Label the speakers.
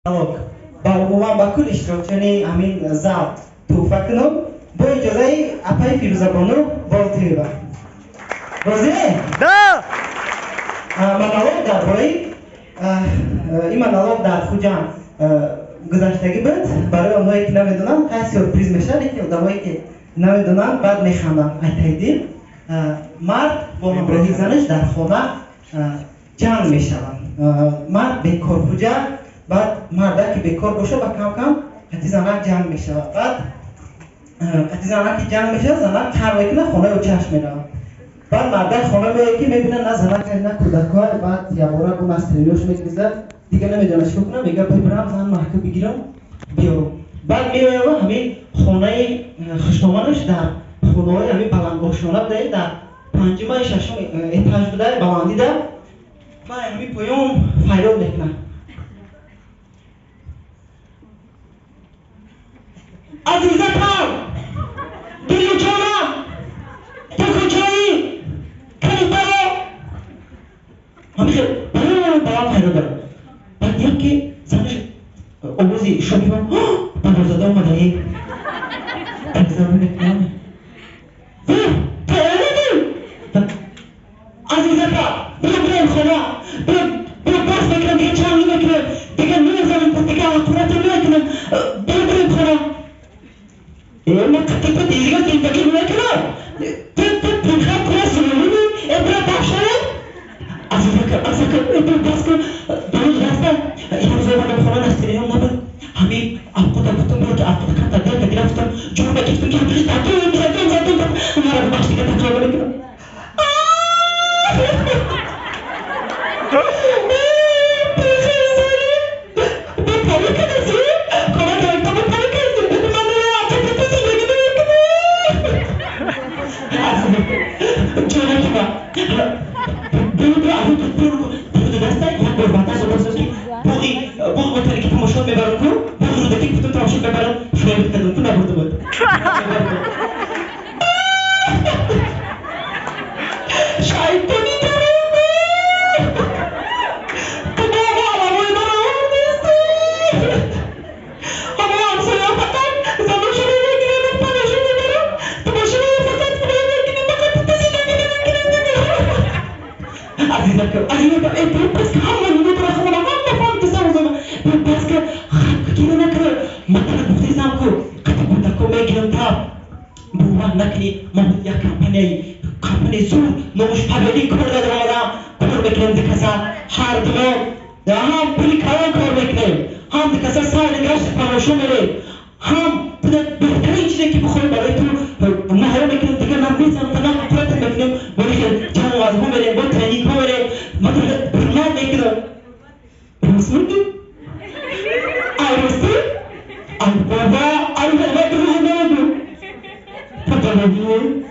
Speaker 1: Alok. Ba umuman bakul ishtirokchini amin zab tuhfa kunum bu ijozai apai Firuzabonu boltiba. Rozine?
Speaker 2: Да!
Speaker 1: Monolog дарбораи ин монолог дар хуҷам гузаштагӣ буд. Барои онҳое ки намедонанд қай сюрприз мешавад, ки одамое ки намедонанд баъд механданд. Айтайдӣ мард бо ҳамроҳи занаш дар хона ҷанг мешаванд. Мард бекорҳуҷа, баъд марда ки бекор боша ба кам кам қати занак ҷанг мешавад. Баъд қати занаки ҷанг мешавад, занак қар мекунад, хонаи очаш меравад. بعد مردک خانه میگه که میبینه نه زنک نه کودکای، بعد یه باره اون از تریوش میگذره دیگه نمیدونه چیکار کنه، میگه برم زن محکم بگیرم بیارم. بعد میوه همین خانه خشتوانش در خانه های همین بلندباشانه بوده، در پنجم ششم اتاج بوده، بلندی ده و همین پایان فریاد میکنه عزیزتم دل جانم تو کجایی؟ همیشه برام پیدا دارم. بعد دیدم که زنش آوازی شو میبرم بابازاده اومده ای تلویزیون میکنم تو آمدی؟ عزیزتا برو خونه، برو باز بکنم دیگه چند نمیکنم، دیگه نمیزنم، دیگه عقورت نمیکنم، برو خونه. ما کتی تو دیگه زندگی نمیکنم، تو پنخت کنه سنونی برو باشنه. Azıcık baskı dolu rasta yalnız olmadan falan hastayım ama hani akuda kutum ki akuda kata değil de diraftan cuma gittim ki zaten onlara başlık atacağım böyle. I